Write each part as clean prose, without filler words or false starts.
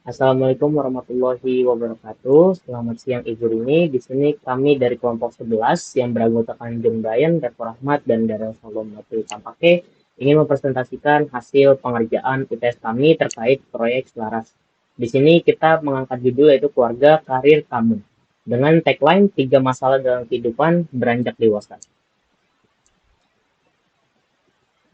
Assalamualaikum warahmatullahi wabarakatuh. Selamat siang Ibu Rini. Di sini kami dari kelompok 11 yang beranggotakan John Bryan, Revo Rahmat, dan Darul Salom Matri Tampake ingin mempresentasikan hasil pengerjaan UTS kami terkait proyek Selaras. Di sini kita mengangkat judul yaitu Keluarga Karir Kamu dengan tagline 3 masalah dalam kehidupan beranjak dewasa.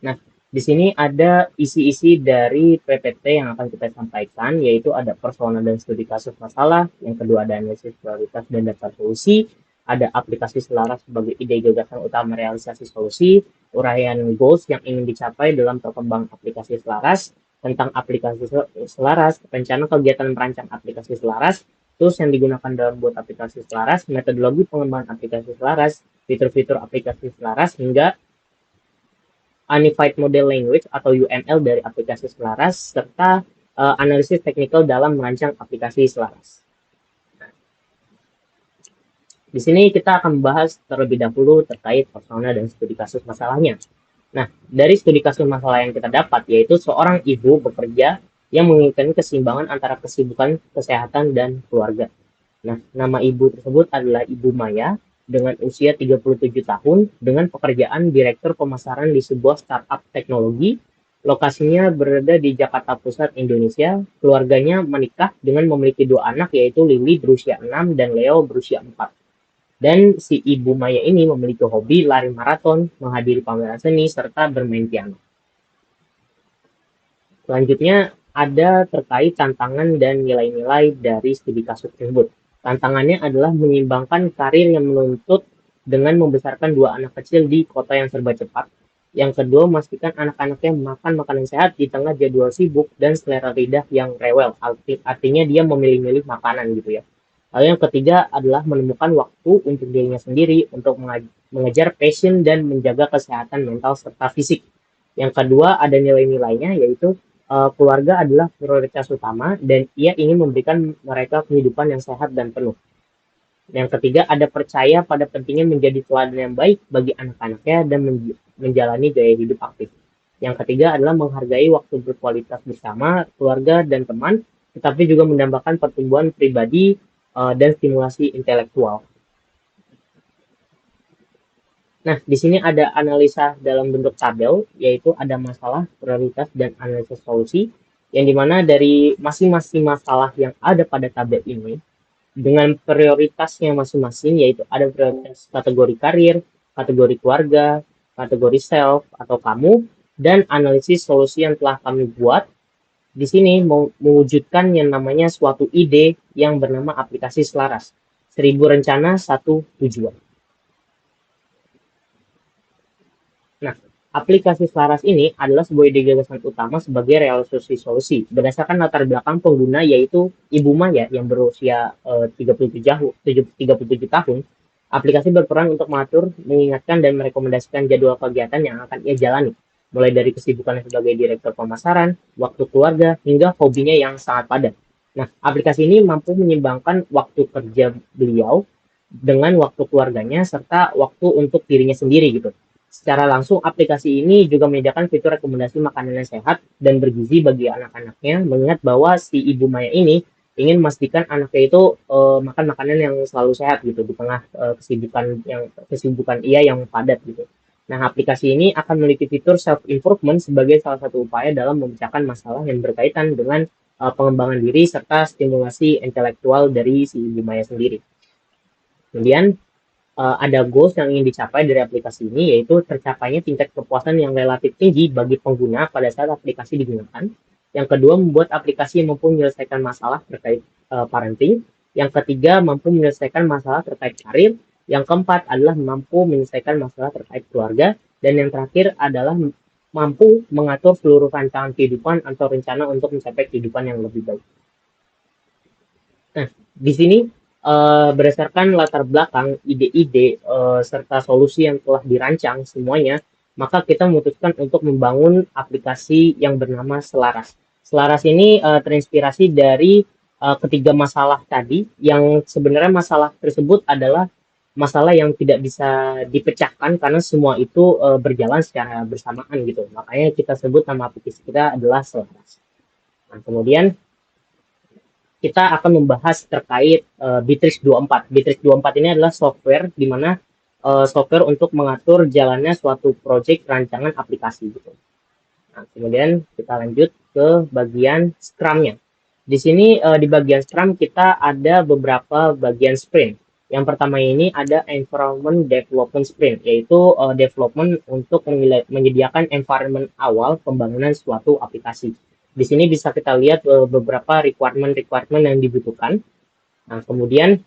Nah, di sini ada isi-isi dari PPT yang akan kita sampaikan, yaitu ada persona dan studi kasus masalah, yang kedua ada analisis prioritas dan daftar solusi, ada aplikasi selaras sebagai ide gagasan utama realisasi solusi, uraian goals yang ingin dicapai dalam perkembangan aplikasi selaras, tentang aplikasi selaras, rencana kegiatan merancang aplikasi selaras, tools yang digunakan dalam buat aplikasi selaras, metodologi pengembangan aplikasi selaras, fitur-fitur aplikasi selaras, hingga Unified Model Language atau UML dari aplikasi selaras, serta analisis teknikal dalam merancang aplikasi selaras. Di sini kita akan membahas terlebih dahulu terkait persona dan studi kasus masalahnya. Nah, dari studi kasus masalah yang kita dapat, yaitu seorang ibu bekerja yang menginginkan keseimbangan antara kesibukan, kesehatan, dan keluarga. Nah, nama ibu tersebut adalah Ibu Maya dengan usia 37 tahun dengan pekerjaan Direktur Pemasaran di sebuah startup teknologi. Lokasinya berada di Jakarta Pusat, Indonesia. Keluarganya menikah dengan memiliki 2 anak, yaitu Lily berusia 6 dan Leo berusia 4. Dan si Ibu Maya ini memiliki hobi lari maraton, menghadiri pameran seni, serta bermain piano. Selanjutnya ada terkait tantangan dan nilai-nilai dari studi kasus tersebut. Tantangannya adalah menyeimbangkan karir yang menuntut dengan membesarkan 2 anak kecil di kota yang serba cepat. Yang kedua, memastikan anak-anaknya makan makanan sehat di tengah jadwal sibuk dan selera lidah yang rewel. Artinya dia memilih-milih makanan gitu ya. Lalu yang ketiga adalah menemukan waktu untuk dirinya sendiri untuk mengejar passion dan menjaga kesehatan mental serta fisik. Yang kedua ada nilai-nilainya, yaitu keluarga adalah prioritas utama dan ia ingin memberikan mereka kehidupan yang sehat dan penuh. Yang ketiga ada percaya pada pentingnya menjadi teladan yang baik bagi anak-anaknya dan menjalani gaya hidup aktif. Yang ketiga adalah menghargai waktu berkualitas bersama keluarga dan teman, tetapi juga mendambakan pertumbuhan pribadi dan stimulasi intelektual. Nah, di sini ada analisa dalam bentuk tabel, yaitu ada masalah, prioritas, dan analisis solusi, yang dimana dari masing-masing masalah yang ada pada tabel ini, dengan prioritasnya masing-masing, yaitu ada prioritas kategori karir, kategori keluarga, kategori self atau kamu, dan analisis solusi yang telah kami buat. Di sini mewujudkan yang namanya suatu ide yang bernama aplikasi selaras. 1000 rencana, 1 tujuan. Nah, aplikasi selaras ini adalah sebuah ide gagasan utama sebagai realisasi solusi berdasarkan latar belakang pengguna, yaitu Ibu Maya yang berusia 37 tahun. Aplikasi berperan untuk mengatur, mengingatkan, dan merekomendasikan jadwal kegiatan yang akan ia jalani, mulai dari kesibukannya sebagai direktur pemasaran, waktu keluarga, hingga hobinya yang sangat padat. Nah, aplikasi ini mampu menyeimbangkan waktu kerja beliau dengan waktu keluarganya serta waktu untuk dirinya sendiri gitu. Secara langsung, aplikasi ini juga menyediakan fitur rekomendasi makanan yang sehat dan bergizi bagi anak-anaknya, mengingat bahwa si Ibu Maya ini ingin memastikan anaknya itu makan makanan yang selalu sehat gitu di tengah kesibukan ia yang padat gitu. Nah, aplikasi ini akan memiliki fitur self improvement sebagai salah satu upaya dalam memecahkan masalah yang berkaitan dengan pengembangan diri serta stimulasi intelektual dari si Ibu Maya sendiri. Kemudian ada goals yang ingin dicapai dari aplikasi ini, yaitu tercapainya tingkat kepuasan yang relatif tinggi bagi pengguna pada saat aplikasi digunakan. Yang kedua, membuat aplikasi yang mampu menyelesaikan masalah terkait parenting. Yang ketiga, mampu menyelesaikan masalah terkait karir. Yang keempat adalah mampu menyelesaikan masalah terkait keluarga. Dan yang terakhir adalah mampu mengatur seluruh rancangan kehidupan atau rencana untuk mencapai kehidupan yang lebih baik. Nah, di sini berdasarkan latar belakang, ide-ide, serta solusi yang telah dirancang semuanya, maka kita memutuskan untuk membangun aplikasi yang bernama Selaras. Selaras ini terinspirasi dari ketiga masalah tadi, yang sebenarnya masalah tersebut adalah masalah yang tidak bisa dipecahkan karena semua itu berjalan secara bersamaan gitu. Makanya kita sebut nama aplikasi kita adalah Selaras. Nah, kemudian kita akan membahas terkait Bittrex 24. Bittrex 24 ini adalah software di mana software untuk mengatur jalannya suatu proyek rancangan aplikasi gitu. Nah, kemudian kita lanjut ke bagian Scrum-nya. Di sini di bagian Scrum kita ada beberapa bagian sprint. Yang pertama ini ada environment development sprint, yaitu development untuk menyediakan environment awal pembangunan suatu aplikasi. Di sini bisa kita lihat beberapa requirement yang dibutuhkan. Nah, kemudian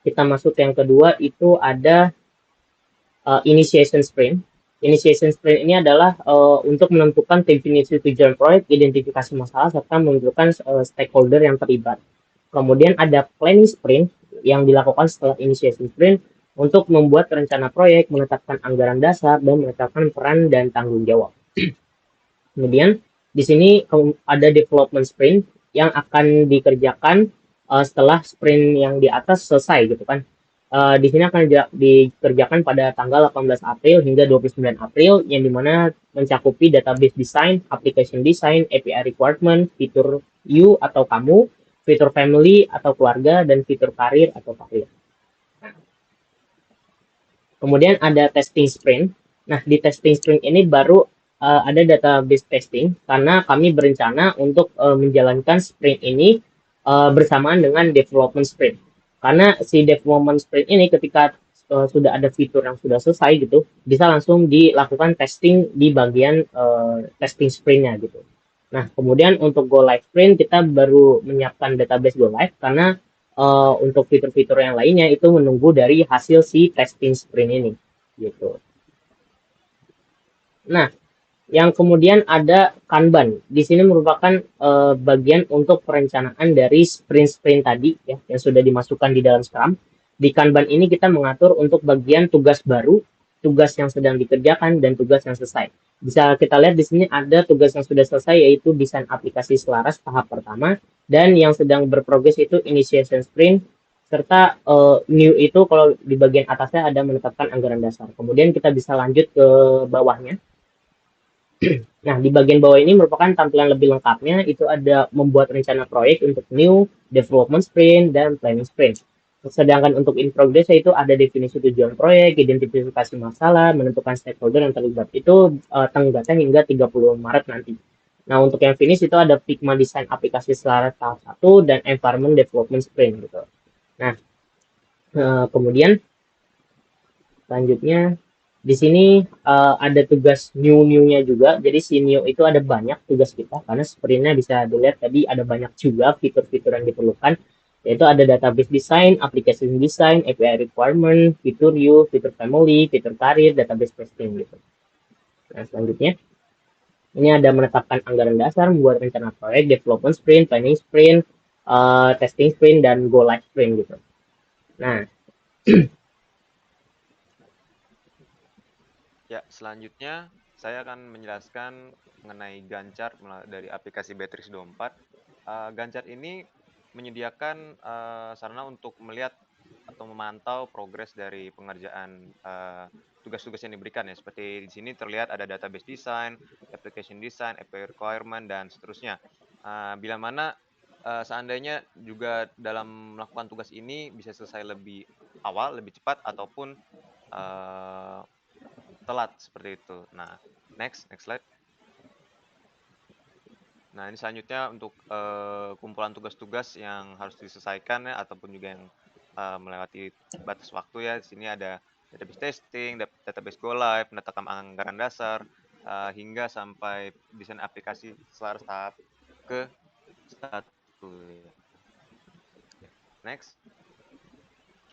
kita masuk yang kedua itu ada initiation sprint. Initiation sprint ini adalah untuk menentukan definisi tujuan proyek, identifikasi masalah, serta menentukan stakeholder yang terlibat. Kemudian ada planning sprint yang dilakukan setelah initiation sprint untuk membuat rencana proyek, menetapkan anggaran dasar, dan menetapkan peran dan tanggung jawab. Kemudian di sini ada development sprint yang akan dikerjakan setelah sprint yang di atas selesai gitu kan. Di sini akan dikerjakan pada tanggal 18 April hingga 29 April yang dimana mencakupi database design, application design, API requirement, fitur you atau kamu, fitur family atau keluarga, dan fitur karir atau karir. Kemudian ada testing sprint. Nah, di testing sprint ini baru ada database testing karena kami berencana untuk menjalankan sprint ini bersamaan dengan development sprint. Karena si development sprint ini ketika sudah ada fitur yang sudah selesai gitu, bisa langsung dilakukan testing di bagian testing sprintnya gitu. Nah, kemudian untuk go live sprint kita baru menyiapkan database go live karena untuk fitur-fitur yang lainnya itu menunggu dari hasil si testing sprint ini gitu. Nah, yang kemudian ada Kanban. Di sini merupakan bagian untuk perencanaan dari sprint-sprint tadi ya yang sudah dimasukkan di dalam Scrum. Di Kanban ini kita mengatur untuk bagian tugas baru, tugas yang sedang dikerjakan, dan tugas yang selesai. Bisa kita lihat di sini ada tugas yang sudah selesai yaitu desain aplikasi selaras tahap pertama, dan yang sedang berprogres itu initiation sprint, serta new itu kalau di bagian atasnya ada menetapkan anggaran dasar. Kemudian kita bisa lanjut ke bawahnya. Nah, di bagian bawah ini merupakan tampilan lebih lengkapnya, itu ada membuat rencana proyek untuk new, development sprint, dan planning sprint. Sedangkan untuk in progress itu ada definisi tujuan proyek, identifikasi masalah, menentukan stakeholder yang terlibat. Itu tenggatnya hingga 30 Maret nanti. Nah, untuk yang finish itu ada Figma desain aplikasi selaras tahap 1 dan environment development sprint gitu. Nah, kemudian selanjutnya di sini ada tugas new-nya juga. Jadi si new itu ada banyak tugas kita karena sprintnya bisa dilihat tadi ada banyak juga fitur-fitur yang diperlukan. Yaitu ada database design, application design, API requirement, fitur you, fitur family, fitur karir, database testing gitu. Nah, selanjutnya ini ada menetapkan anggaran dasar, membuat rencana proyek, development sprint, planning sprint, testing sprint, dan go live sprint gitu. Nah, Ya, selanjutnya saya akan menjelaskan mengenai Gancar dari aplikasi Beatrix 24. Gancar ini menyediakan sarana untuk melihat atau memantau progres dari pengerjaan tugas-tugas yang diberikan ya. Seperti di sini terlihat ada database design, application design, API requirement, dan seterusnya. Bila mana seandainya juga dalam melakukan tugas ini bisa selesai lebih awal, lebih cepat, ataupun telat seperti itu. Nah, next slide. Nah, ini selanjutnya untuk kumpulan tugas-tugas yang harus diselesaikan ya, ataupun juga yang melewati batas waktu ya. Di sini ada database testing, database go live, menetapkan anggaran dasar, hingga sampai desain aplikasi selaras tahap ke 1. Next.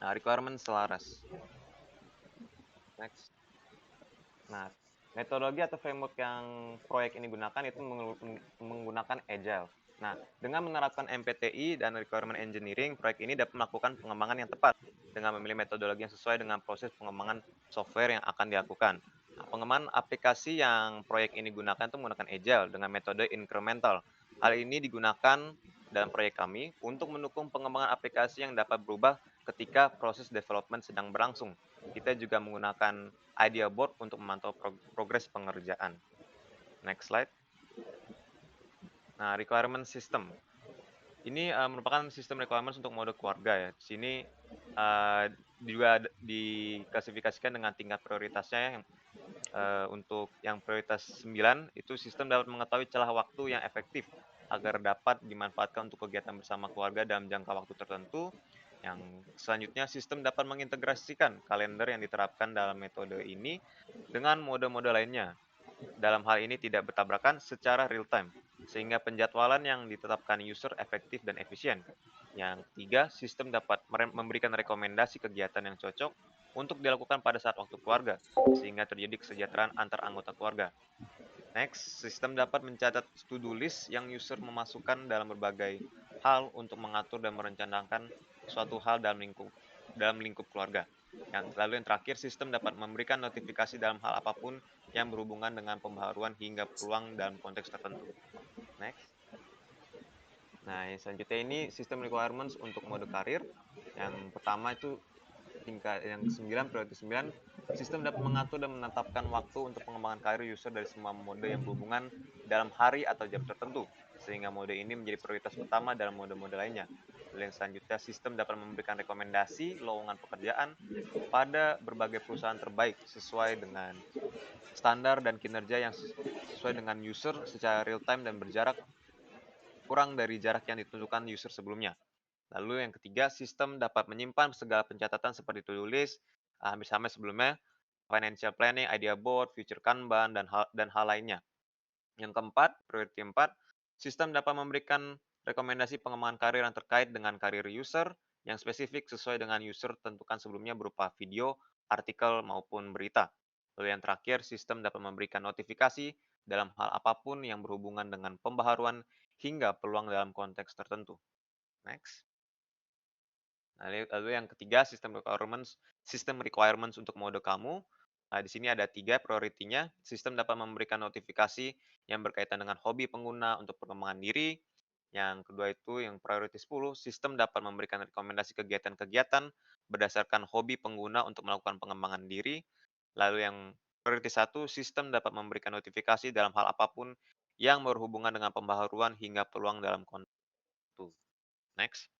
Nah, requirement selaras. Next. Nah, metodologi atau framework yang proyek ini gunakan itu menggunakan Agile. Nah, dengan menerapkan MPTI dan requirement engineering, proyek ini dapat melakukan pengembangan yang tepat dengan memilih metodologi yang sesuai dengan proses pengembangan software yang akan dilakukan. Nah, pengembangan aplikasi yang proyek ini gunakan itu menggunakan Agile dengan metode incremental. Hal ini digunakan dalam proyek kami untuk mendukung pengembangan aplikasi yang dapat berubah ketika proses development sedang berlangsung. Kita juga menggunakan idea board untuk memantau progres pengerjaan. Next slide. Nah, requirement system. Ini, merupakan sistem requirements untuk mode keluarga ya. Di sini, juga diklasifikasikan dengan tingkat prioritasnya yang, untuk yang prioritas 9 itu sistem dapat mengetahui celah waktu yang efektif agar dapat dimanfaatkan untuk kegiatan bersama keluarga dalam jangka waktu tertentu. Yang selanjutnya, sistem dapat mengintegrasikan kalender yang diterapkan dalam metode ini dengan mode-mode lainnya. Dalam hal ini tidak bertabrakan secara real time, sehingga penjadwalan yang ditetapkan user efektif dan efisien. Yang ketiga, sistem dapat memberikan rekomendasi kegiatan yang cocok untuk dilakukan pada saat waktu keluarga, sehingga terjadi kesejahteraan antar anggota keluarga. Next, sistem dapat mencatat to-do list yang user memasukkan dalam berbagai hal untuk mengatur dan merencanakan suatu hal dalam lingkup keluarga. Lalu yang terakhir, sistem dapat memberikan notifikasi dalam hal apapun yang berhubungan dengan pembaharuan hingga peluang dalam konteks tertentu. Next. Nah, yang selanjutnya ini sistem requirements untuk mode karir. Yang pertama itu tingkat yang ke-9, prioritas 9, sistem dapat mengatur dan menetapkan waktu untuk pengembangan karir user dari semua mode yang berhubungan dalam hari atau jam tertentu, sehingga mode ini menjadi prioritas utama dalam mode-mode lainnya. Lalu yang selanjutnya, sistem dapat memberikan rekomendasi lowongan pekerjaan pada berbagai perusahaan terbaik sesuai dengan standar dan kinerja yang sesuai dengan user secara real time dan berjarak kurang dari jarak yang ditentukan user sebelumnya. Lalu yang ketiga, sistem dapat menyimpan segala pencatatan seperti to-do list, hampir sama sebelumnya, financial planning, idea board, future Kanban, dan hal lainnya. Yang keempat, priority 4, sistem dapat memberikan rekomendasi pengembangan karir yang terkait dengan karir user yang spesifik sesuai dengan user tentukan sebelumnya berupa video, artikel, maupun berita. Lalu yang terakhir, sistem dapat memberikan notifikasi dalam hal apapun yang berhubungan dengan pembaharuan hingga peluang dalam konteks tertentu. Next. Lalu yang ketiga, sistem requirements untuk mode kamu. Nah, di sini ada 3 prioritinya. Sistem dapat memberikan notifikasi yang berkaitan dengan hobi pengguna untuk pengembangan diri. Yang kedua itu yang priority 10, sistem dapat memberikan rekomendasi kegiatan-kegiatan berdasarkan hobi pengguna untuk melakukan pengembangan diri. Lalu yang priority 1, sistem dapat memberikan notifikasi dalam hal apapun yang berhubungan dengan pembaharuan hingga peluang dalam konteks itu. Next.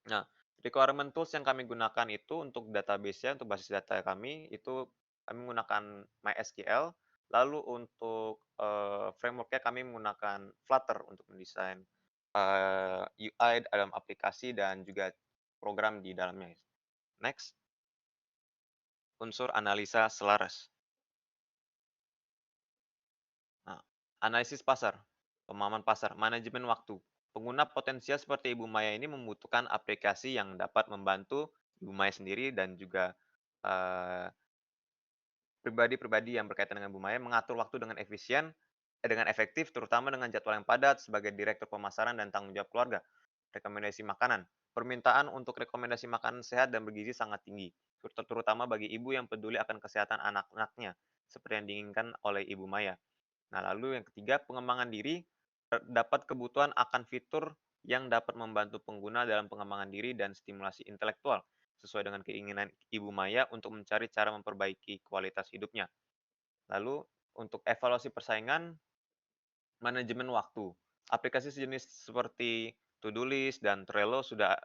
Nah, requirement tools yang kami gunakan itu untuk database-nya, untuk basis data kami, itu kami menggunakan MySQL. Lalu untuk, framework-nya kami menggunakan Flutter untuk mendesain, UI dalam aplikasi dan juga program di dalamnya. Next, unsur analisa selaras. Nah, analisis pasar, pemahaman pasar, manajemen waktu. Pengguna potensial seperti Ibu Maya ini membutuhkan aplikasi yang dapat membantu Ibu Maya sendiri dan juga eh, pribadi-pribadi yang berkaitan dengan Bu Maya mengatur waktu dengan efektif, terutama dengan jadwal yang padat sebagai direktur pemasaran dan tanggung jawab keluarga. Rekomendasi makanan. Permintaan untuk rekomendasi makanan sehat dan bergizi sangat tinggi, terutama bagi ibu yang peduli akan kesehatan anak-anaknya, seperti yang diinginkan oleh Ibu Maya. Nah, lalu yang ketiga, pengembangan diri, dapat kebutuhan akan fitur yang dapat membantu pengguna dalam pengembangan diri dan stimulasi intelektual, sesuai dengan keinginan Ibu Maya untuk mencari cara memperbaiki kualitas hidupnya. Lalu, untuk evaluasi persaingan, manajemen waktu. Aplikasi sejenis seperti To-do List dan Trello sudah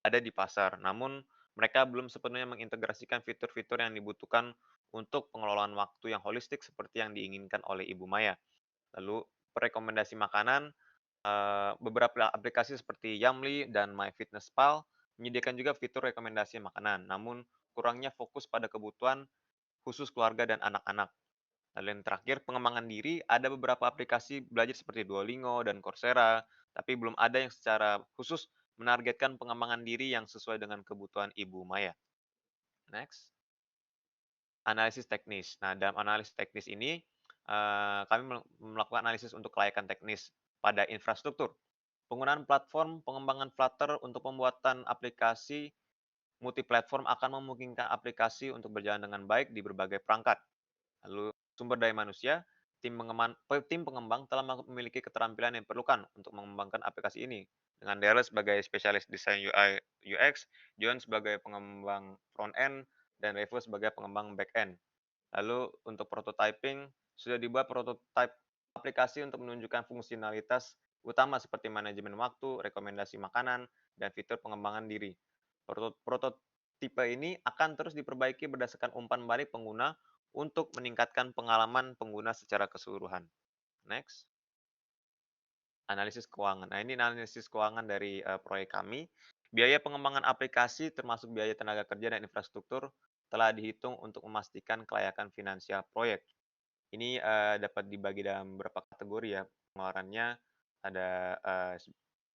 ada di pasar, namun mereka belum sepenuhnya mengintegrasikan fitur-fitur yang dibutuhkan untuk pengelolaan waktu yang holistik seperti yang diinginkan oleh Ibu Maya. Lalu rekomendasi makanan, beberapa aplikasi seperti Yamli dan MyFitnessPal menyediakan juga fitur rekomendasi makanan, namun kurangnya fokus pada kebutuhan khusus keluarga dan anak-anak. Lalu yang terakhir, pengembangan diri, ada beberapa aplikasi belajar seperti Duolingo dan Coursera, tapi belum ada yang secara khusus menargetkan pengembangan diri yang sesuai dengan kebutuhan Ibu Maya. Next. Analisis teknis. Nah, dalam analisis teknis ini, kami melakukan analisis untuk kelayakan teknis pada infrastruktur. Penggunaan platform pengembangan Flutter untuk pembuatan aplikasi multiplatform akan memungkinkan aplikasi untuk berjalan dengan baik di berbagai perangkat. Lalu sumber daya manusia, tim pengembang telah memiliki keterampilan yang diperlukan untuk mengembangkan aplikasi ini. Dengan Daryl sebagai spesialis desain UI UX, John sebagai pengembang front end, dan Revo sebagai pengembang back end. Lalu untuk prototyping, sudah dibuat prototype aplikasi untuk menunjukkan fungsionalitas utama seperti manajemen waktu, rekomendasi makanan, dan fitur pengembangan diri. Prototipe ini akan terus diperbaiki berdasarkan umpan balik pengguna untuk meningkatkan pengalaman pengguna secara keseluruhan. Next. Analisis keuangan. Nah, ini analisis keuangan dari proyek kami. Biaya pengembangan aplikasi termasuk biaya tenaga kerja dan infrastruktur telah dihitung untuk memastikan kelayakan finansial proyek. Ini dapat dibagi dalam beberapa kategori ya pengeluarannya. Ada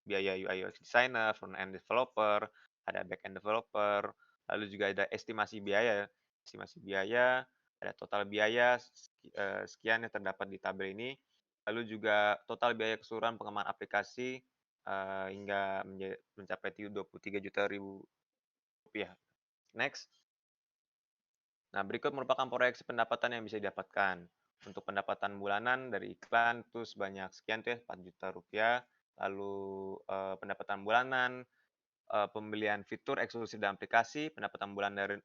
biaya UI UX designer, front end developer, ada back end developer, lalu juga ada estimasi biaya. Estimasi biaya, ada total biaya sekian yang terdapat di tabel ini. Lalu juga total biaya keseluruhan pengembangan aplikasi hingga mencapai 23 juta ribu rupiah. Next. Nah, berikut merupakan proyeksi pendapatan yang bisa didapatkan. Untuk pendapatan bulanan dari iklan itu sebanyak sekian tuh ya, 4 juta rupiah. Lalu pendapatan bulanan, pembelian fitur eksklusif dan aplikasi, pendapatan bulanan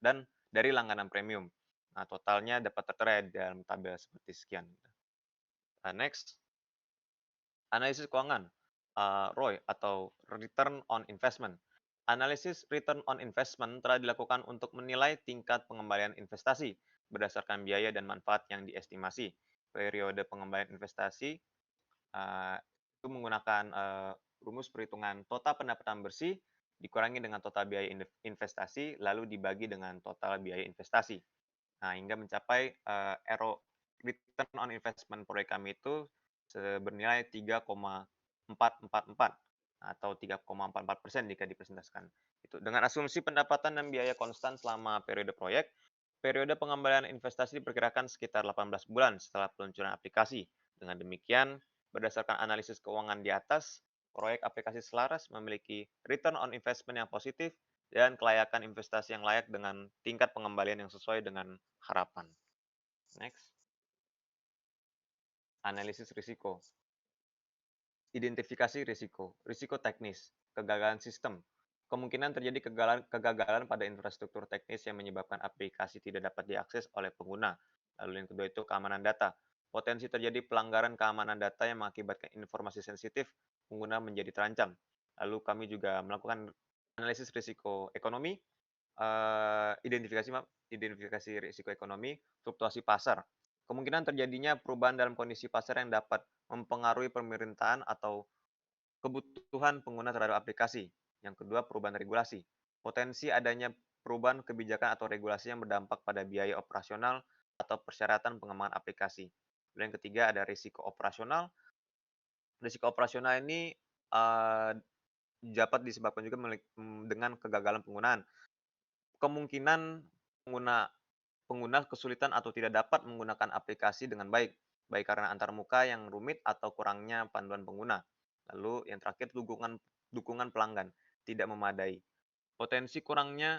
dari langganan premium. Nah, totalnya dapat tertera dalam tabel seperti sekian. Next. Analisis keuangan, ROI atau Return on Investment. Analisis return on investment telah dilakukan untuk menilai tingkat pengembalian investasi berdasarkan biaya dan manfaat yang diestimasi. Periode pengembalian investasi itu menggunakan rumus perhitungan total pendapatan bersih dikurangi dengan total biaya investasi lalu dibagi dengan total biaya investasi. Nah, hingga mencapai return on investment proyek kami itu bernilai 3,444 atau 3,44% jika dipresentasikan. Itu dengan asumsi pendapatan dan biaya konstan selama periode proyek, periode pengembalian investasi diperkirakan sekitar 18 bulan setelah peluncuran aplikasi. Dengan demikian, berdasarkan analisis keuangan di atas, proyek aplikasi Selaras memiliki return on investment yang positif dan kelayakan investasi yang layak dengan tingkat pengembalian yang sesuai dengan harapan. Next. Analisis risiko. Identifikasi risiko. Risiko teknis, kegagalan sistem. Kemungkinan terjadi kegagalan pada infrastruktur teknis yang menyebabkan aplikasi tidak dapat diakses oleh pengguna. Lalu yang kedua itu keamanan data. Potensi terjadi pelanggaran keamanan data yang mengakibatkan informasi sensitif pengguna menjadi terancam. Lalu kami juga melakukan analisis risiko ekonomi, identifikasi risiko ekonomi, fluktuasi pasar. Kemungkinan terjadinya perubahan dalam kondisi pasar yang dapat mempengaruhi pemerintahan atau kebutuhan pengguna terhadap aplikasi. Yang kedua, perubahan regulasi. Potensi adanya perubahan kebijakan atau regulasi yang berdampak pada biaya operasional atau persyaratan pengembangan aplikasi. Lalu yang ketiga ada risiko operasional. Risiko operasional ini dapat disebabkan juga dengan kegagalan penggunaan. Kemungkinan pengguna kesulitan atau tidak dapat menggunakan aplikasi dengan baik karena antarmuka yang rumit atau kurangnya panduan pengguna. Lalu yang terakhir dukungan pelanggan tidak memadai. Potensi kurangnya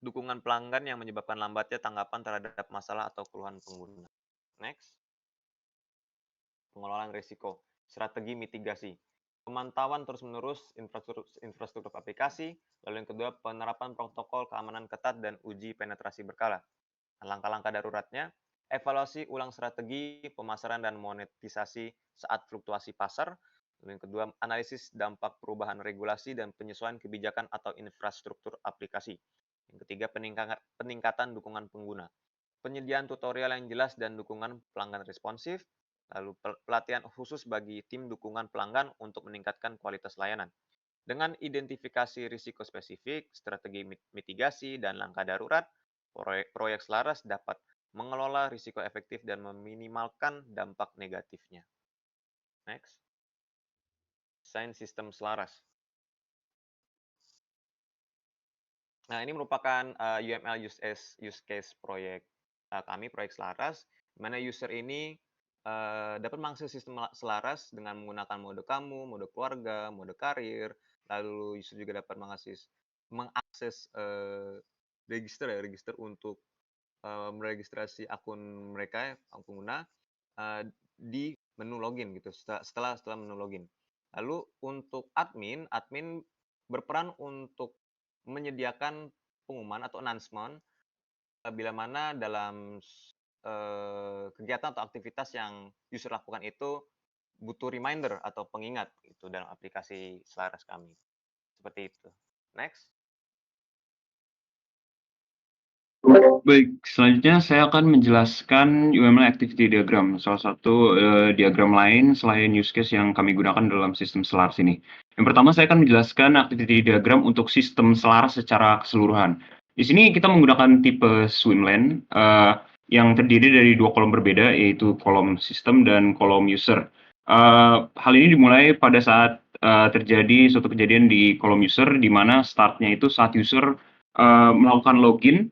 dukungan pelanggan yang menyebabkan lambatnya tanggapan terhadap masalah atau keluhan pengguna. Next. Pengelolaan risiko, strategi mitigasi. Pemantauan terus-menerus infrastruktur aplikasi, lalu yang kedua penerapan protokol keamanan ketat dan uji penetrasi berkala. Langkah-langkah daruratnya, evaluasi ulang strategi pemasaran dan monetisasi saat fluktuasi pasar. Lalu yang kedua, analisis dampak perubahan regulasi dan penyesuaian kebijakan atau infrastruktur aplikasi. Yang ketiga, peningkatan dukungan pengguna. Penyediaan tutorial yang jelas dan dukungan pelanggan responsif. Lalu pelatihan khusus bagi tim dukungan pelanggan untuk meningkatkan kualitas layanan. Dengan identifikasi risiko spesifik, strategi mitigasi, dan langkah darurat, proyek Selaras dapat mengelola risiko efektif dan meminimalkan dampak negatifnya. Next. Desain sistem Selaras. Nah, ini merupakan UML use case proyek kami, proyek Selaras, di mana user ini dapat mengakses sistem Selaras dengan menggunakan mode kamu, mode keluarga, mode karir, lalu user juga dapat mengakses register untuk meregistrasi akun mereka, akun pengguna di menu login gitu. Setelah menu login. Lalu untuk admin berperan untuk menyediakan pengumuman atau announcement bila mana dalam kegiatan atau aktivitas yang user lakukan itu butuh reminder atau pengingat itu dalam aplikasi Selaras kami. Seperti itu. Next. Baik, selanjutnya saya akan menjelaskan UML Activity Diagram, salah satu diagram lain selain use case yang kami gunakan dalam sistem Selaras ini. Yang pertama saya akan menjelaskan activity diagram untuk sistem Selaras secara keseluruhan. Di sini kita menggunakan tipe Swimlane yang terdiri dari dua kolom berbeda, yaitu kolom sistem dan kolom user. Hal ini dimulai pada saat terjadi suatu kejadian di kolom user, di mana startnya itu saat user melakukan login,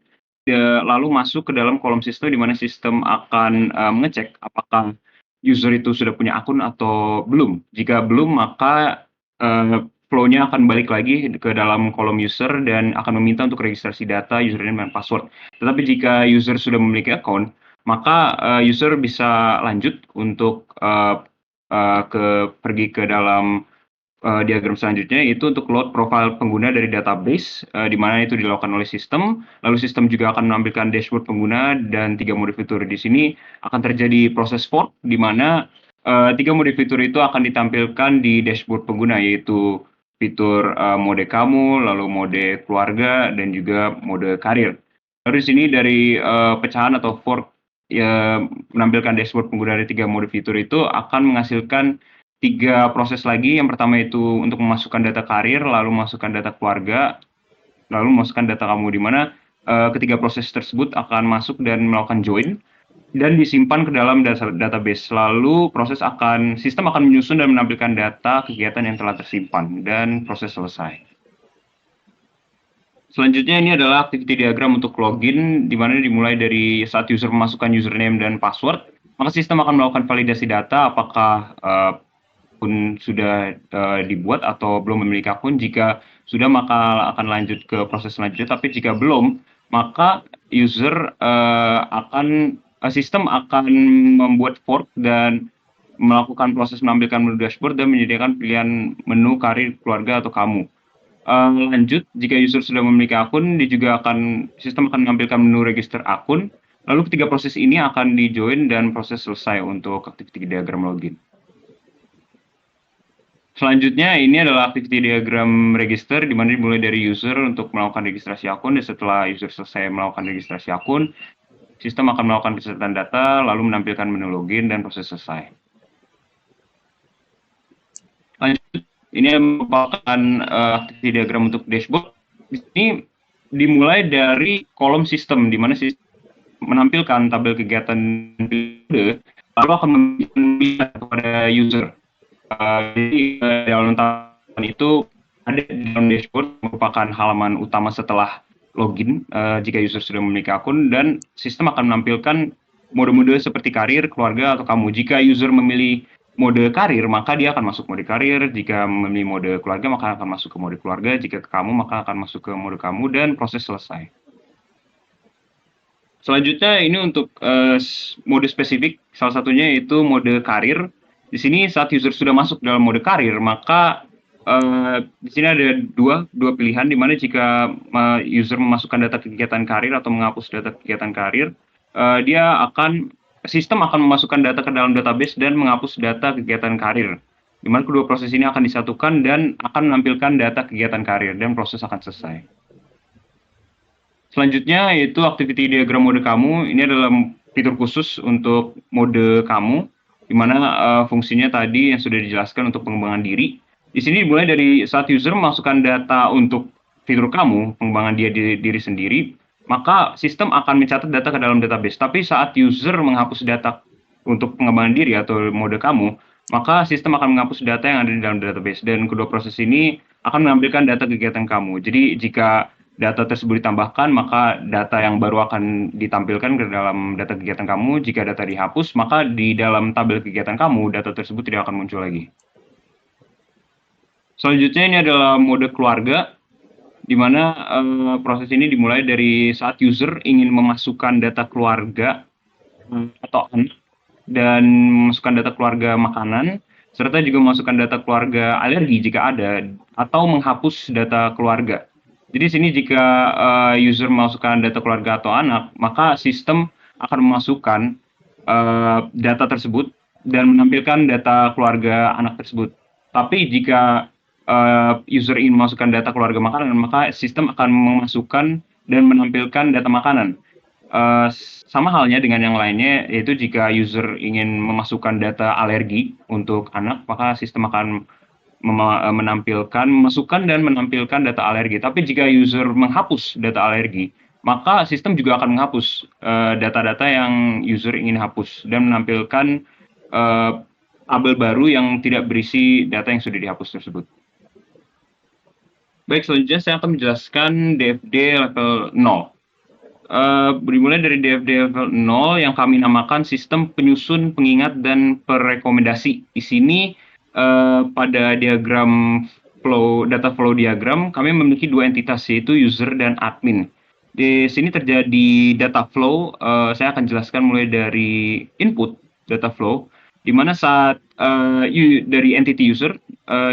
lalu masuk ke dalam kolom sistem di mana sistem akan mengecek apakah user itu sudah punya akun atau belum. Jika belum, maka flow-nya akan balik lagi ke dalam kolom user dan akan meminta untuk registrasi data, username, dan password. Tetapi jika user sudah memiliki akun, maka user bisa lanjut untuk pergi ke dalam diagram selanjutnya, yaitu untuk load profile pengguna dari database, di mana itu dilakukan oleh sistem. Lalu sistem juga akan menampilkan dashboard pengguna dan 3 mode fitur. Di sini akan terjadi proses fork, di mana 3 mode fitur itu akan ditampilkan di dashboard pengguna, yaitu fitur mode kamu, lalu mode keluarga, dan juga mode karir. Lalu di sini dari pecahan atau fork ya, menampilkan dashboard pengguna dari 3 mode fitur itu akan menghasilkan 3 proses lagi. Yang pertama itu untuk memasukkan data karir, lalu memasukkan data keluarga, lalu memasukkan data kamu, di mana ketiga proses tersebut akan masuk dan melakukan join dan disimpan ke dalam database. Lalu sistem akan menyusun dan menampilkan data kegiatan yang telah tersimpan dan proses selesai. Selanjutnya ini adalah activity diagram untuk login, di mana dimulai dari saat user memasukkan username dan password, maka sistem akan melakukan validasi data apakah akun sudah dibuat atau belum memiliki akun. Jika sudah, maka akan lanjut ke proses selanjutnya, tapi jika belum, maka sistem akan membuat fork dan melakukan proses menampilkan menu dashboard dan menyediakan pilihan menu karir, keluarga, atau kamu. Lanjut, jika user sudah memiliki akun, sistem akan menampilkan menu register akun. Lalu ketiga proses ini akan di-join dan proses selesai untuk activity diagram login. Selanjutnya ini adalah activity diagram register, di mana dimulai dari user untuk melakukan registrasi akun, dan setelah user selesai melakukan registrasi akun, sistem akan melakukan pencatatan data, lalu menampilkan menu login dan proses selesai. Lanjut, ini merupakan activity diagram untuk dashboard. Di sini dimulai dari kolom sistem, di mana sistem menampilkan tabel kegiatan periode, lalu akan memberikan kepada user. Jadi dalam tahapan itu ada di dalam dashboard, merupakan halaman utama setelah login jika user sudah memiliki akun, dan sistem akan menampilkan mode-mode seperti karir, keluarga, atau kamu. Jika user memilih mode karir, maka dia akan masuk mode karir. Jika memilih mode keluarga, maka akan masuk ke mode keluarga. Jika ke kamu, maka akan masuk ke mode kamu, dan proses selesai. Selanjutnya ini untuk mode spesifik, salah satunya yaitu mode karir. Di sini saat user sudah masuk dalam mode karir, maka di sini ada dua pilihan, di mana jika user memasukkan data kegiatan karir atau menghapus data kegiatan karir, sistem akan memasukkan data ke dalam database dan menghapus data kegiatan karir, di mana kedua proses ini akan disatukan dan akan menampilkan data kegiatan karir, dan proses akan selesai. Selanjutnya yaitu activity diagram mode kamu. Ini adalah fitur khusus untuk mode kamu, di mana fungsinya tadi yang sudah dijelaskan untuk pengembangan diri. Di sini dimulai dari saat user memasukkan data untuk fitur kamu, pengembangan diri sendiri, maka sistem akan mencatat data ke dalam database. Tapi saat user menghapus data untuk pengembangan diri atau mode kamu, maka sistem akan menghapus data yang ada di dalam database, dan kedua proses ini akan menampilkan data kegiatan kamu. Jadi jika data tersebut ditambahkan, maka data yang baru akan ditampilkan ke dalam data kegiatan kamu. Jika data dihapus, maka di dalam tabel kegiatan kamu, data tersebut tidak akan muncul lagi. Selanjutnya ini adalah mode keluarga, di mana proses ini dimulai dari saat user ingin memasukkan data keluarga atau anak, dan memasukkan data keluarga makanan, serta juga memasukkan data keluarga alergi jika ada, atau menghapus data keluarga. Jadi sini jika user memasukkan data keluarga atau anak, maka sistem akan memasukkan data tersebut dan menampilkan data keluarga anak tersebut. Tapi jika user ingin memasukkan data keluarga makanan, maka sistem akan memasukkan dan menampilkan data makanan. Sama halnya dengan yang lainnya, yaitu jika user ingin memasukkan data alergi untuk anak, maka sistem akan memasukkan dan menampilkan data alergi. Tapi jika user menghapus data alergi, maka sistem juga akan menghapus data-data yang user ingin hapus dan menampilkan tabel baru yang tidak berisi data yang sudah dihapus tersebut. Baik, selanjutnya saya akan menjelaskan DFD level 0. Dimulai dari DFD level 0 yang kami namakan sistem penyusun, pengingat, dan perekomendasi. Di sini pada diagram data flow diagram, kami memiliki dua entitas, yaitu user dan admin. Di sini terjadi data flow, saya akan jelaskan mulai dari input data flow, di mana saat dari entity user,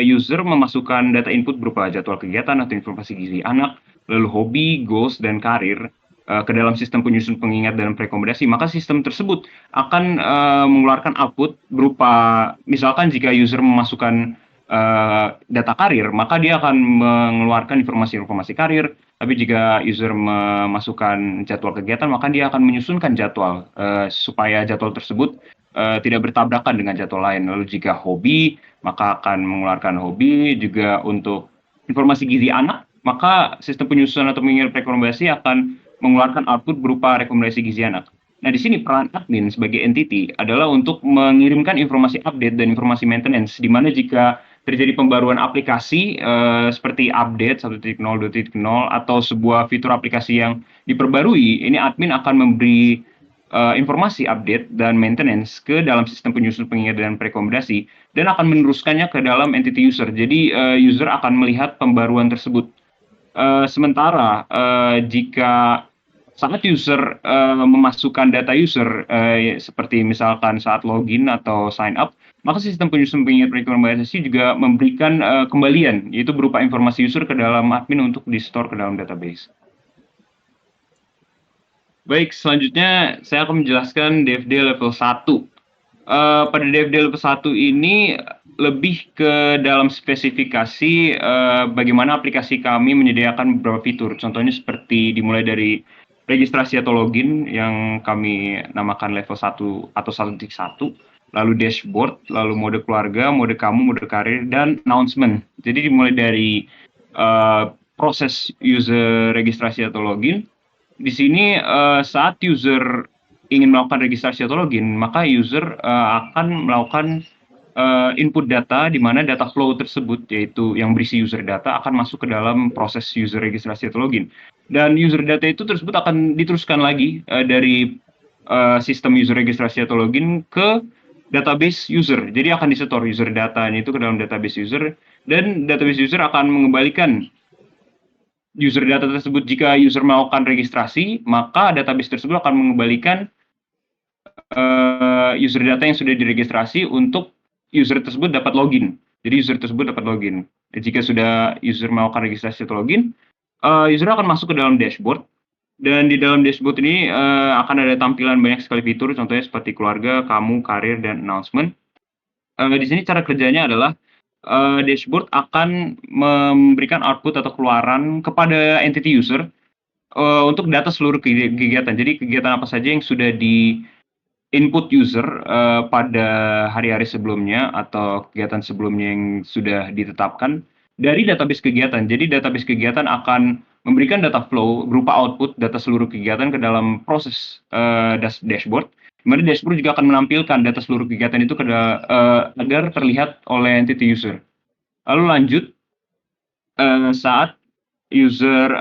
user memasukkan data input berupa jadwal kegiatan atau informasi gizi anak, lalu hobi, goals, dan karir ke dalam sistem penyusun, pengingat, dan rekomendasi, maka sistem tersebut akan mengeluarkan output berupa, misalkan jika user memasukkan data karir, maka dia akan mengeluarkan informasi-informasi karir. Tapi jika user memasukkan jadwal kegiatan, maka dia akan menyusunkan jadwal supaya jadwal tersebut tidak bertabrakan dengan jadwal lain. Lalu jika hobi, maka akan mengeluarkan hobi. Juga untuk informasi gizi anak, maka sistem penyusunan atau pengingat rekomendasi akan mengeluarkan output berupa rekomendasi gizi anak. Nah, di sini peran admin sebagai entity adalah untuk mengirimkan informasi update dan informasi maintenance, di mana jika terjadi pembaruan aplikasi seperti update 1.0, 2.0, atau sebuah fitur aplikasi yang diperbarui, ini admin akan memberi informasi update dan maintenance ke dalam sistem penyusun, pengingat, dan rekomendasi, dan akan meneruskannya ke dalam entity user. Jadi user akan melihat pembaruan tersebut. Sementara jika saat user memasukkan data user seperti misalkan saat login atau sign up, maka sistem penyusun, pengingat, rekomendasi juga memberikan kembalian, yaitu berupa informasi user ke dalam admin untuk di-store ke dalam database. Baik, selanjutnya saya akan menjelaskan DFD level 1. Pada DFD level 1 ini lebih ke dalam spesifikasi bagaimana aplikasi kami menyediakan beberapa fitur. Contohnya seperti dimulai dari registrasi atau login yang kami namakan level 1 atau 1.1, lalu dashboard, lalu mode keluarga, mode kamu, mode karir, dan announcement. Jadi dimulai dari proses user registrasi atau login. Di sini saat user ingin melakukan registrasi atau login, maka user akan melakukan input data, di mana data flow tersebut, yaitu yang berisi user data, akan masuk ke dalam proses user registrasi atau login. Dan user data itu tersebut akan diteruskan lagi dari sistem user registrasi atau login ke database user. Jadi akan disetor user datanya itu ke dalam database user, dan database user akan mengembalikan user data tersebut. Jika user melakukan registrasi, maka database tersebut akan mengembalikan user data yang sudah diregistrasi untuk user tersebut dapat login. Jadi user tersebut dapat login. Jika sudah user melakukan registrasi atau login, user akan masuk ke dalam dashboard. Dan di dalam dashboard ini akan ada tampilan banyak sekali fitur, contohnya seperti keluarga, kamu, karir, dan announcement. Di sini cara kerjanya adalah dashboard akan memberikan output atau keluaran kepada entity user untuk data seluruh kegiatan. Jadi kegiatan apa saja yang sudah di input user pada hari-hari sebelumnya atau kegiatan sebelumnya yang sudah ditetapkan dari database kegiatan. Jadi database kegiatan akan memberikan data flow berupa output data seluruh kegiatan ke dalam proses dashboard. Kemudian dashboard juga akan menampilkan data seluruh kegiatan itu agar terlihat oleh entity user. Lalu lanjut saat user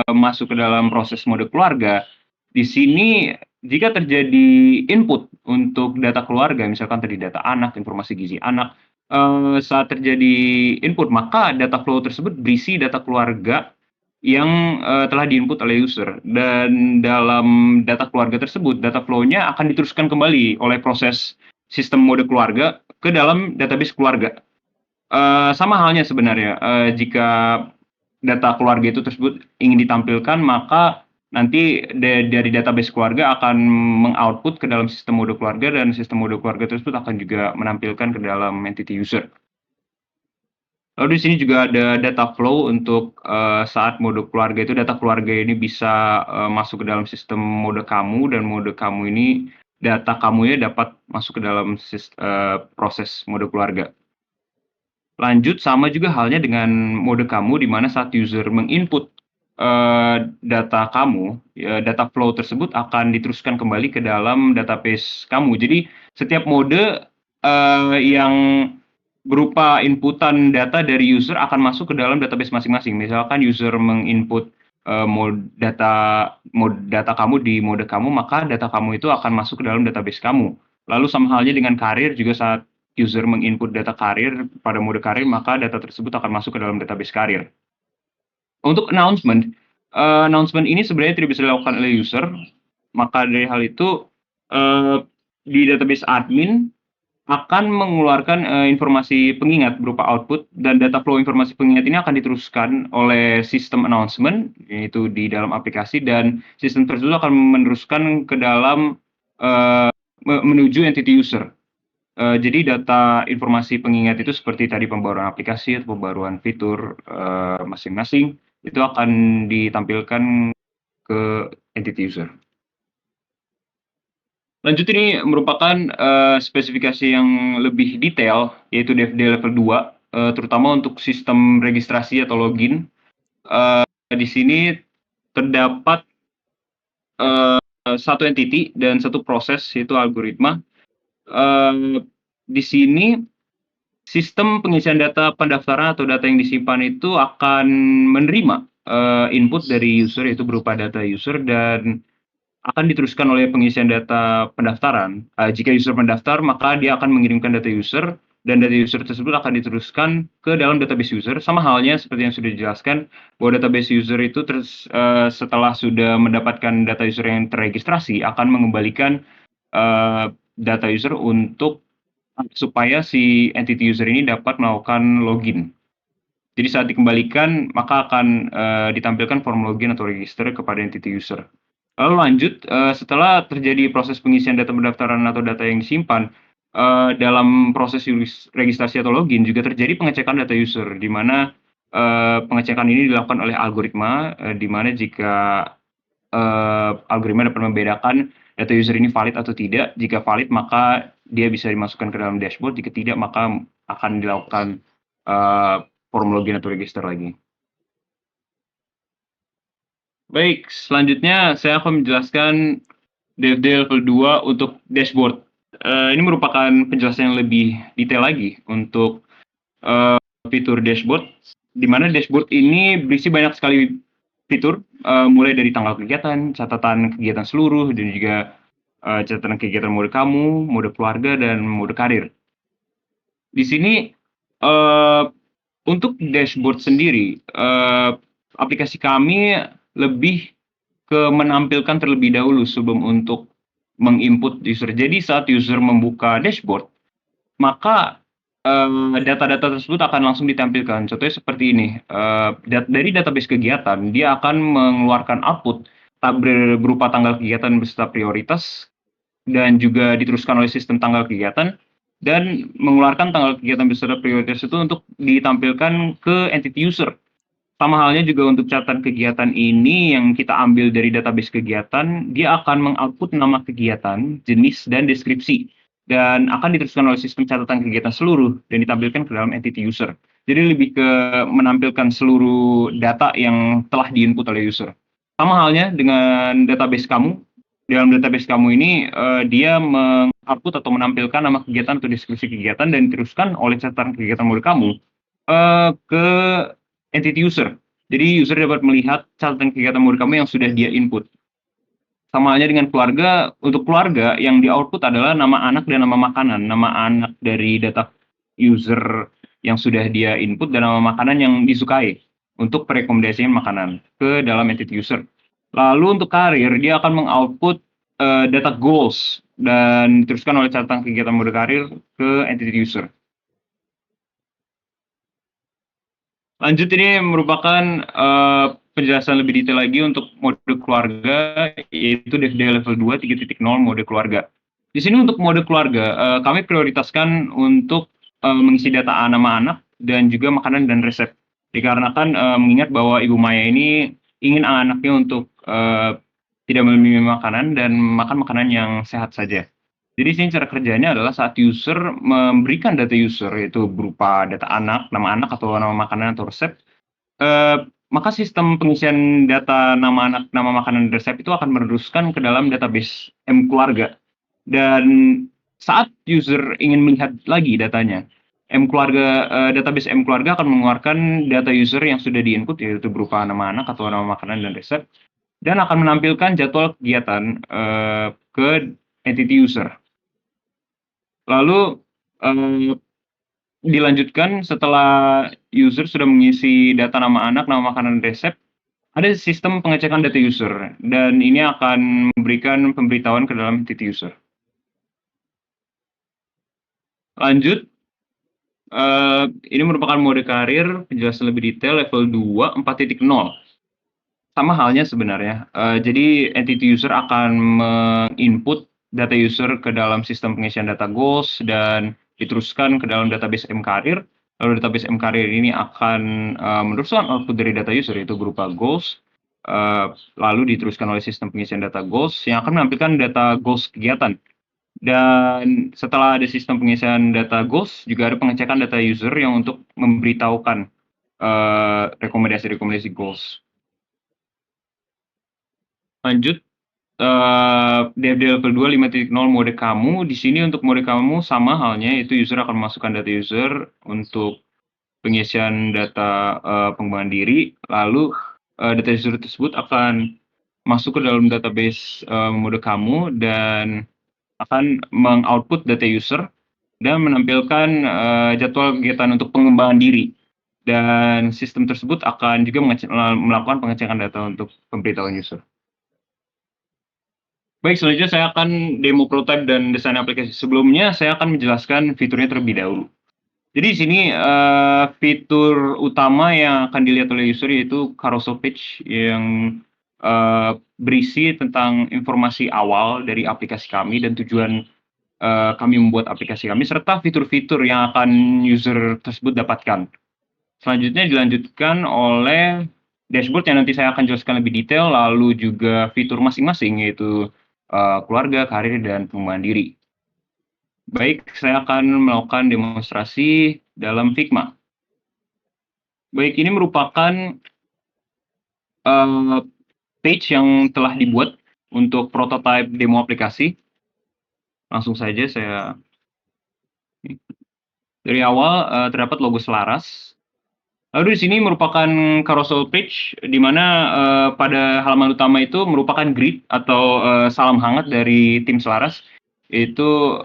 masuk ke dalam proses mode keluarga, di sini jika terjadi input untuk data keluarga, misalkan tadi data anak, informasi gizi anak, saat terjadi input, maka data flow tersebut berisi data keluarga yang telah diinput oleh user. Dan dalam data keluarga tersebut, data flow-nya akan diteruskan kembali oleh proses sistem mode keluarga ke dalam database keluarga. Sama halnya sebenarnya, jika data keluarga itu tersebut ingin ditampilkan, maka nanti dari database keluarga akan mengoutput ke dalam sistem mode keluarga, dan sistem mode keluarga tersebut akan juga menampilkan ke dalam entity user. Lalu di sini juga ada data flow untuk saat mode keluarga itu data keluarga ini bisa masuk ke dalam sistem mode kamu, dan mode kamu ini data kamu ya dapat masuk ke dalam proses mode keluarga. Lanjut, sama juga halnya dengan mode kamu, di mana saat user menginput data kamu, ya, data flow tersebut akan diteruskan kembali ke dalam database kamu. Jadi setiap mode yang berupa inputan data dari user akan masuk ke dalam database masing-masing. Misalkan user menginput mode data kamu di mode kamu, maka data kamu itu akan masuk ke dalam database kamu. Lalu sama halnya dengan karir, juga saat user menginput data karir pada mode karir, maka data tersebut akan masuk ke dalam database karir. Untuk announcement ini sebenarnya tidak bisa dilakukan oleh user, maka dari hal itu di database admin akan mengeluarkan informasi pengingat berupa output, dan data flow informasi pengingat ini akan diteruskan oleh sistem announcement, yaitu di dalam aplikasi, dan sistem tersebut akan meneruskan ke dalam menuju entity user. Jadi data informasi pengingat itu seperti tadi pembaruan aplikasi atau pembaruan fitur masing-masing itu akan ditampilkan ke entity user. Lanjut, ini merupakan spesifikasi yang lebih detail, yaitu DFD level 2, terutama untuk sistem registrasi atau login. Di sini terdapat satu entity dan satu proses, yaitu algoritma. Di sini sistem pengisian data pendaftaran atau data yang disimpan itu akan menerima input dari user, yaitu berupa data user, dan akan diteruskan oleh pengisian data pendaftaran. Jika user mendaftar, maka dia akan mengirimkan data user, dan data user tersebut akan diteruskan ke dalam database user. Sama halnya seperti yang sudah dijelaskan, bahwa database user itu setelah sudah mendapatkan data user yang terregistrasi, akan mengembalikan data user supaya si entity user ini dapat melakukan login. Jadi saat dikembalikan, maka akan ditampilkan form login atau register kepada entity user. Lalu lanjut, setelah terjadi proses pengisian data pendaftaran atau data yang disimpan, dalam proses registrasi atau login juga terjadi pengecekan data user, di mana pengecekan ini dilakukan oleh algoritma, di mana jika algoritma dapat membedakan data user ini valid atau tidak. Jika valid, maka dia bisa dimasukkan ke dalam dashboard. Jika tidak, maka akan dilakukan form login atau register lagi. Baik, selanjutnya saya akan menjelaskan DFD level 2 untuk dashboard. Ini merupakan penjelasan yang lebih detail lagi untuk fitur dashboard, di mana dashboard ini berisi banyak sekali fitur, mulai dari tanggal kegiatan, catatan kegiatan seluruh, dan juga catatan kegiatan mode kamu, mode keluarga, dan mode karir. Di sini untuk dashboard sendiri, aplikasi kami lebih ke menampilkan terlebih dahulu sebelum untuk menginput user. Jadi saat user membuka dashboard, maka data-data tersebut akan langsung ditampilkan. Contohnya seperti ini, dari database kegiatan, dia akan mengeluarkan output berupa tanggal kegiatan beserta prioritas, dan juga diteruskan oleh sistem tanggal kegiatan, dan mengeluarkan tanggal kegiatan beserta prioritas itu untuk ditampilkan ke entity user. Sama halnya juga untuk catatan kegiatan ini yang kita ambil dari database kegiatan, dia akan mengoutput nama kegiatan, jenis, dan deskripsi, dan akan diteruskan oleh sistem catatan kegiatan seluruh dan ditampilkan ke dalam entity user. Jadi lebih ke menampilkan seluruh data yang telah diinput oleh user. Sama halnya dengan database kamu. Dalam database kamu ini, dia mengoutput atau menampilkan nama kegiatan atau deskripsi kegiatan, dan diteruskan oleh catatan kegiatan mode kamu ke entity user. Jadi user dapat melihat catatan kegiatan mode kamu yang sudah dia input. Sama halnya dengan keluarga, untuk keluarga yang di output adalah nama anak dan nama makanan. Nama anak dari data user yang sudah dia input, dan nama makanan yang disukai untuk perekomendasian makanan ke dalam entity user. Lalu untuk karir, dia akan mengoutput data goals dan diteruskan oleh catatan kegiatan mode karir ke entity user. Lanjut, ini merupakan penjelasan lebih detail lagi untuk mode keluarga, yaitu DFD level 2 3.0 mode keluarga. Di sini untuk mode keluarga, kami prioritaskan untuk mengisi data nama anak dan juga makanan dan resep. Dikarenakan mengingat bahwa Ibu Maya ini ingin anaknya untuk tidak meminum makanan dan makan makanan yang sehat saja. Jadi sini cara kerjanya adalah saat user memberikan data user, yaitu berupa data anak, nama anak atau nama makanan atau resep, maka sistem pengisian data nama anak, nama makanan, dan resep itu akan meneruskan ke dalam database keluarga. Dan saat user ingin melihat lagi datanya, keluarga, database keluarga akan mengeluarkan data user yang sudah di-input, yaitu berupa nama anak atau nama makanan dan resep, dan akan menampilkan jadwal kegiatan ke entity user. Lalu dilanjutkan setelah user sudah mengisi data nama anak, nama makanan, resep, ada sistem pengecekan data user, dan ini akan memberikan pemberitahuan ke dalam entity user. Lanjut, ini merupakan mode karir, penjelasan lebih detail level 2 4.0. Sama halnya sebenarnya. Jadi entity user akan menginput data user ke dalam sistem pengisian data goals dan diteruskan ke dalam database mkarir. Lalu database mkarir ini akan meneruskan output dari data user, yaitu berupa goals. Lalu diteruskan oleh sistem pengisian data goals yang akan menampilkan data goals kegiatan. Dan setelah ada sistem pengisian data goals, juga ada pengecekan data user yang untuk memberitahukan rekomendasi-rekomendasi goals. Lanjut, DFD level 2 5.0 mode kamu. Di sini untuk mode kamu sama halnya, itu user akan memasukkan data user untuk pengisian data pengembangan diri, lalu data user tersebut akan masuk ke dalam database mode kamu dan akan mengoutput data user dan menampilkan jadwal kegiatan untuk pengembangan diri. Dan sistem tersebut akan juga melakukan pengecekan data untuk pemberitahuan user. Baik, selanjutnya saya akan demo prototype dan desain aplikasi. Sebelumnya, saya akan menjelaskan fiturnya terlebih dahulu. Jadi di sini fitur utama yang akan dilihat oleh user yaitu carousel page yang berisi tentang informasi awal dari aplikasi kami dan tujuan kami membuat aplikasi kami, serta fitur-fitur yang akan user tersebut dapatkan. Selanjutnya dilanjutkan oleh dashboard yang nanti saya akan jelaskan lebih detail, lalu juga fitur masing-masing yaitu keluarga, karir, dan pengembangan diri. Baik, saya akan melakukan demonstrasi dalam Figma. Baik, ini merupakan page yang telah dibuat untuk prototype demo aplikasi. Langsung saja saya... Dari awal terdapat logo Selaras. Lalu di sini merupakan carousel page, di mana pada halaman utama itu merupakan greet atau salam hangat dari tim Selaras. Itu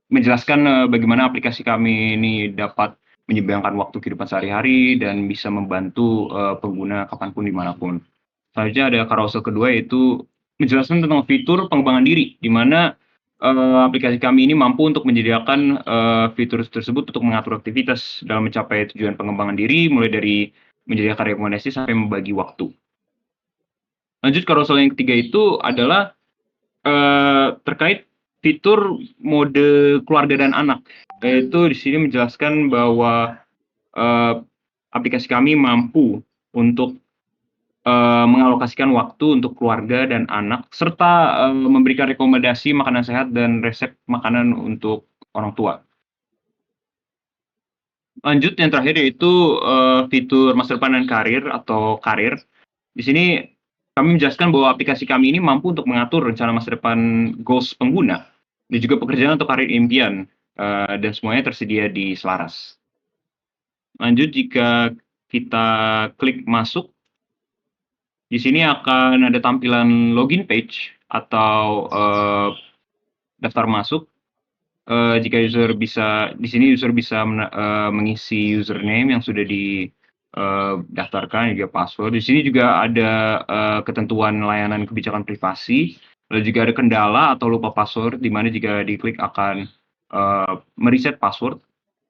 menjelaskan bagaimana aplikasi kami ini dapat menyeimbangkan waktu kehidupan sehari-hari dan bisa membantu pengguna kapanpun dimanapun. Selanjutnya ada carousel kedua, yaitu menjelaskan tentang fitur pengembangan diri, di mana aplikasi kami ini mampu untuk menyediakan fitur tersebut untuk mengatur aktivitas dalam mencapai tujuan pengembangan diri, mulai dari menyediakan rekomendasi sampai membagi waktu. Lanjut, carousel yang ketiga itu adalah terkait fitur mode keluarga dan anak. Yaitu di sini menjelaskan bahwa aplikasi kami mampu untuk mengalokasikan waktu untuk keluarga dan anak, serta memberikan rekomendasi makanan sehat dan resep makanan untuk orang tua. Lanjut, yang terakhir yaitu fitur masa depan dan karir atau karir. Di sini kami menjelaskan bahwa aplikasi kami ini mampu untuk mengatur rencana masa depan goals pengguna dan juga pekerjaan atau karir impian, dan semuanya tersedia di Selaras. Lanjut, jika kita klik masuk, di sini akan ada tampilan login page atau daftar masuk. Jika user bisa, di sini user bisa mengisi username yang sudah didaftarkan, juga password. Di sini juga ada ketentuan layanan kebijakan privasi. Lalu juga ada kendala atau lupa password, di mana jika diklik akan mereset password.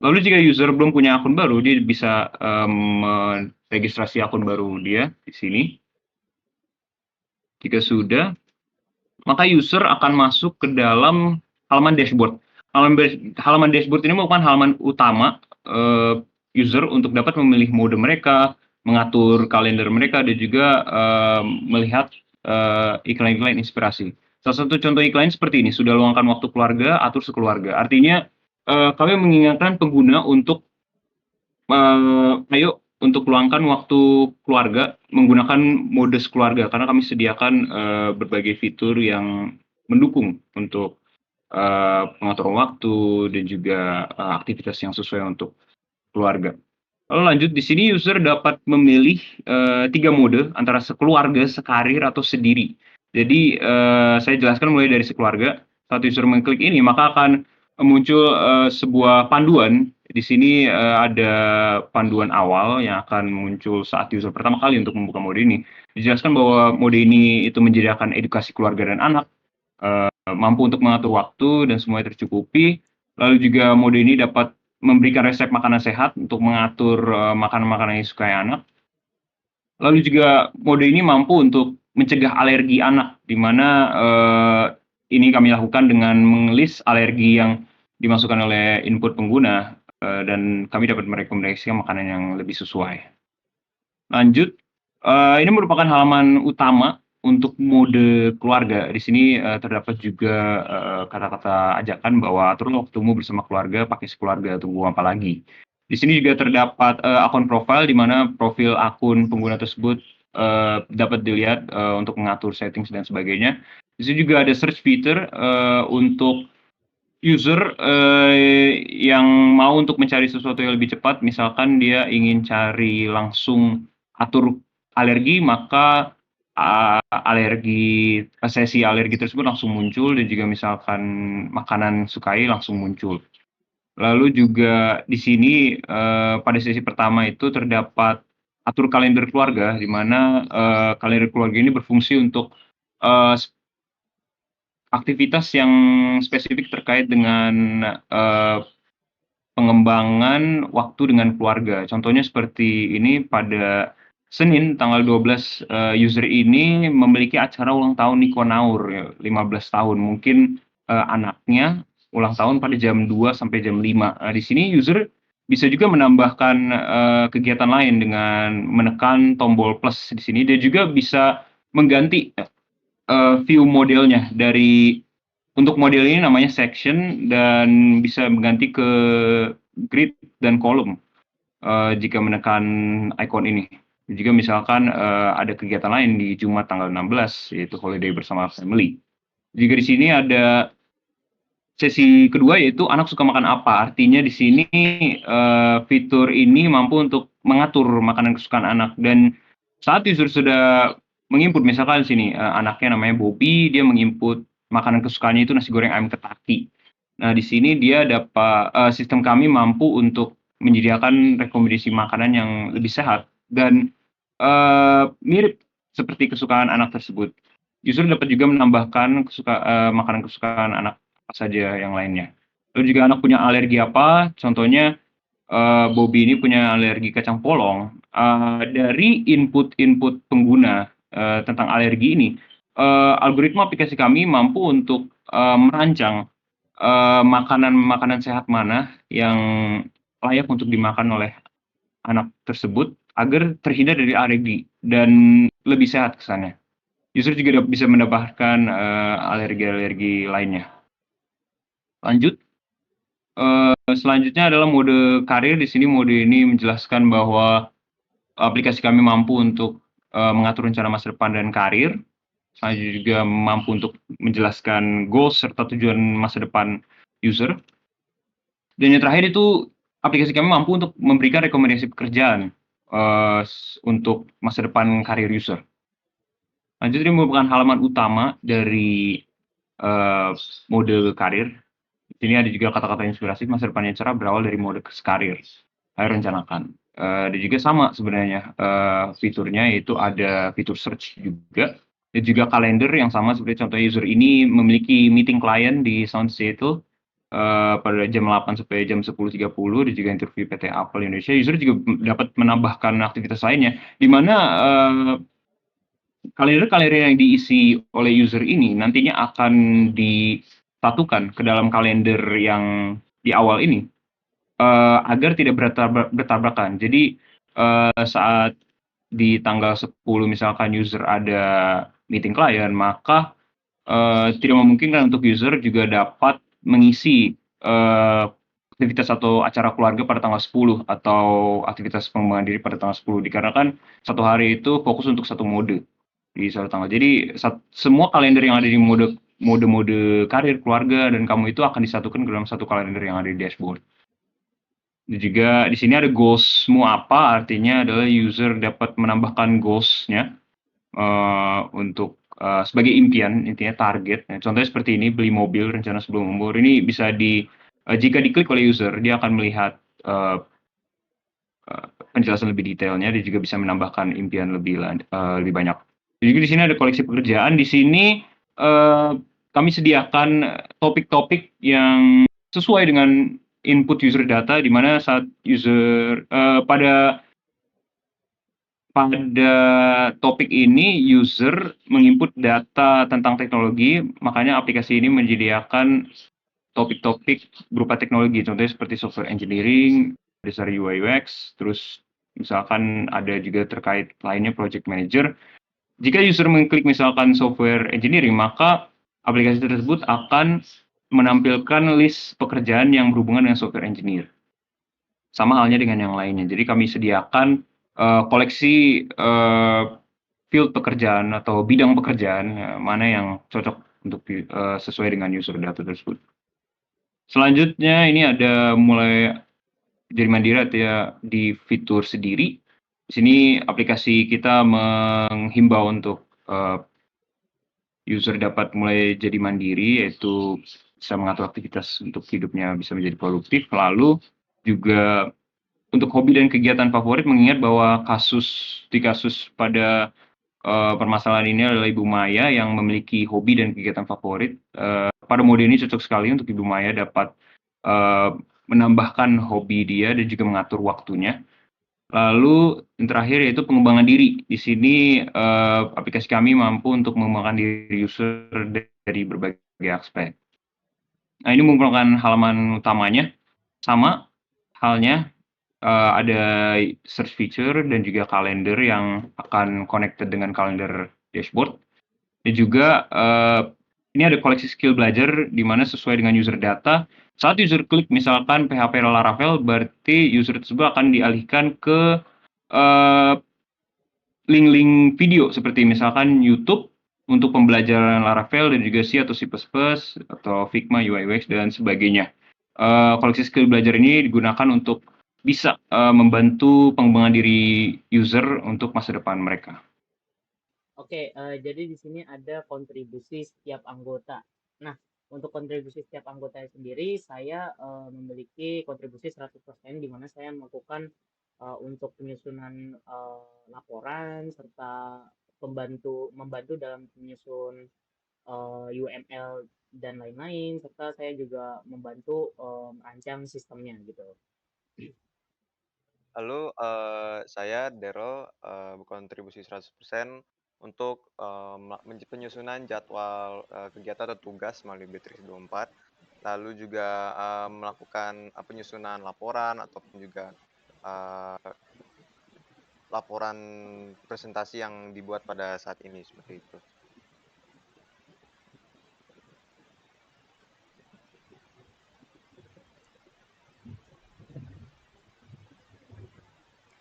Lalu jika user belum punya akun baru, dia bisa meregistrasi akun baru dia di sini. Jika sudah, maka user akan masuk ke dalam halaman dashboard. Halaman dashboard ini merupakan halaman utama user untuk dapat memilih mode mereka, mengatur kalender mereka, dan juga melihat iklan-iklan inspirasi. Salah satu contoh iklan seperti ini, sudah luangkan waktu keluarga, atur sekeluarga. Artinya kami mengingatkan pengguna untuk ayo untuk luangkan waktu keluarga menggunakan mode keluarga karena kami sediakan berbagai fitur yang mendukung untuk pengaturan waktu dan juga aktivitas yang sesuai untuk keluarga. Lalu lanjut di sini user dapat memilih 3 mode antara sekeluarga, sekarir, atau sendiri. Jadi saya jelaskan mulai dari sekeluarga. Saat user mengklik ini maka akan muncul sebuah panduan. Di sini ada panduan awal yang akan muncul saat user pertama kali untuk membuka mode ini. Dijelaskan bahwa mode ini itu menyediakan edukasi keluarga dan anak, mampu untuk mengatur waktu dan semuanya tercukupi. Lalu juga mode ini dapat memberikan resep makanan sehat untuk mengatur makanan-makanan yang disukai anak. Lalu juga mode ini mampu untuk mencegah alergi anak, di mana ini kami lakukan dengan mengelis alergi yang dimasukkan oleh input pengguna, dan kami dapat merekomendasikan makanan yang lebih sesuai. Lanjut, ini merupakan halaman utama untuk mode keluarga. Di sini terdapat juga kata-kata ajakan bahwa aturlah waktumu bersama keluarga, pakai sekeluarga, tunggu apa lagi. Di sini juga terdapat akun profile, di mana profil akun pengguna tersebut dapat dilihat untuk mengatur settings dan sebagainya. Di sini juga ada search feature untuk user yang mau untuk mencari sesuatu yang lebih cepat, misalkan dia ingin cari langsung atur alergi, maka sesi alergi tersebut langsung muncul, dan juga misalkan makanan sukai langsung muncul. Lalu juga di sini pada sesi pertama itu terdapat atur kalender keluarga, di mana kalender keluarga ini berfungsi untuk aktivitas yang spesifik terkait dengan pengembangan waktu dengan keluarga. Contohnya seperti ini, pada Senin tanggal 12 user ini memiliki acara ulang tahun Nikonaur, ya, 15 tahun. Mungkin anaknya ulang tahun pada jam 2 sampai jam 5. Di sini user bisa juga menambahkan kegiatan lain dengan menekan tombol plus di sini. Dia juga bisa mengganti view modelnya dari, untuk model ini namanya section, dan bisa mengganti ke grid dan kolom jika menekan icon ini. Jika misalkan ada kegiatan lain di Jumat tanggal 16, yaitu holiday bersama family. Jika di sini ada sesi kedua, yaitu anak suka makan apa. Artinya di sini fitur ini mampu untuk mengatur makanan kesukaan anak, dan saat user sudah menginput, misalkan di sini anaknya namanya Bobby, dia menginput makanan kesukaannya itu nasi goreng ayam ketaki. Nah, di sini dia dapat sistem kami mampu untuk menyediakan rekomendasi makanan yang lebih sehat dan mirip seperti kesukaan anak tersebut. User dapat juga menambahkan makanan kesukaan anak apa saja yang lainnya. Lalu juga anak punya alergi apa, contohnya Bobby ini punya alergi kacang polong. Dari input-input pengguna tentang alergi ini, algoritma aplikasi kami mampu untuk merancang makanan-makanan sehat mana yang layak untuk dimakan oleh anak tersebut agar terhindar dari alergi dan lebih sehat kesannya. User juga bisa mendapatkan alergi-alergi lainnya. Lanjut. Selanjutnya adalah mode karir. Di sini mode ini menjelaskan bahwa aplikasi kami mampu untuk mengatur rencana masa depan dan karir. Selanjutnya juga mampu untuk menjelaskan goals serta tujuan masa depan user. Dan yang terakhir itu aplikasi kami mampu untuk memberikan rekomendasi pekerjaan untuk masa depan karir user. Lanjut, ini merupakan halaman utama dari mode karir. Di sini ada juga kata-kata inspirasi, masa depan yang cerah berawal dari mode karir. Ayo rencanakan. Dan juga sama sebenarnya fiturnya, yaitu ada fitur search juga. Dan juga kalender yang sama seperti contohnya user ini memiliki meeting klien di Sound Seattle. pada jam 8 sampai jam 10.30 dan juga interview PT Apple Indonesia, user juga dapat menambahkan aktivitas lainnya, di mana kalender-kalender yang diisi oleh user ini nantinya akan disatukan ke dalam kalender yang di awal ini, agar tidak bertabrakan. Jadi, saat di tanggal 10 misalkan user ada meeting klien, maka tidak memungkinkan untuk user juga dapat mengisi, aktivitas atau acara keluarga pada tanggal 10 atau aktivitas pengembangan diri pada tanggal 10, dikarenakan satu hari itu fokus untuk satu mode di satu tanggal. Jadi semua kalender yang ada di mode-mode karir, keluarga, dan kamu itu akan disatukan ke dalam satu kalender yang ada di dashboard. Dan juga di sini ada goals-mu apa, artinya adalah user dapat menambahkan goals-nya untuk sebagai impian, intinya target. Nah, contohnya seperti ini, beli mobil, rencana sebelum umur. Ini bisa jika diklik oleh user, dia akan melihat penjelasan lebih detailnya, dia juga bisa menambahkan impian lebih banyak. Jadi di sini ada koleksi pekerjaan. Di sini kami sediakan topik-topik yang sesuai dengan input user data, di mana saat user pada topik ini user menginput data tentang teknologi, makanya aplikasi ini menyediakan topik-topik berupa teknologi, contohnya seperti software engineering, desain UI UX, terus misalkan ada juga terkait lainnya project manager. Jika user mengklik misalkan software engineering, maka aplikasi tersebut akan menampilkan list pekerjaan yang berhubungan dengan software engineer. Sama halnya dengan yang lainnya. Jadi kami sediakan koleksi field pekerjaan atau bidang pekerjaan mana yang cocok untuk sesuai dengan user data tersebut. Selanjutnya ini ada mulai jadi mandiri atau ya di fitur sendiri. Di sini aplikasi kita menghimbau untuk user dapat mulai jadi mandiri, yaitu bisa mengatur aktivitas untuk hidupnya bisa menjadi produktif. Lalu juga untuk hobi dan kegiatan favorit, mengingat bahwa kasus pada permasalahan ini adalah Ibu Maya yang memiliki hobi dan kegiatan favorit. Pada mode ini cocok sekali untuk Ibu Maya dapat menambahkan hobi dia dan juga mengatur waktunya. Lalu yang terakhir yaitu pengembangan diri. Di sini aplikasi kami mampu untuk mengembangkan diri user dari berbagai aspek. Nah, ini merupakan halaman utamanya. Sama halnya ada search feature dan juga kalender yang akan connected dengan kalender dashboard. Dan juga ini ada koleksi skill belajar di mana sesuai dengan user data. Saat user klik misalkan PHP Laravel, berarti user tersebut akan dialihkan ke link-link video seperti misalkan YouTube untuk pembelajaran Laravel dan juga C atau C++ atau Figma, UI UX dan sebagainya. Koleksi skill belajar ini digunakan untuk bisa membantu pengembangan diri user untuk masa depan mereka. Oke, jadi di sini ada kontribusi setiap anggota. Nah, untuk kontribusi setiap anggota sendiri, saya memiliki kontribusi 100%, di mana saya melakukan untuk penyusunan laporan serta membantu dalam penyusun UML dan lain-lain, serta saya juga membantu merancang sistemnya gitu. Lalu saya Dero berkontribusi 100% untuk penyusunan jadwal kegiatan atau tugas melalui B324, lalu juga melakukan penyusunan laporan ataupun juga laporan presentasi yang dibuat pada saat ini seperti itu.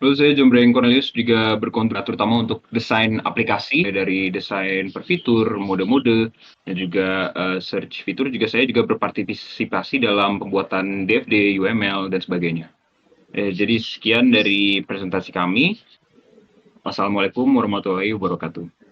Lalu saya John Brian Cornelius juga berkontribusi terutama untuk desain aplikasi, dari desain per fitur, mode-mode, dan juga search fitur. Juga saya juga berpartisipasi dalam pembuatan DFD, UML, dan sebagainya. Jadi sekian dari presentasi kami. Wassalamualaikum warahmatullahi wabarakatuh.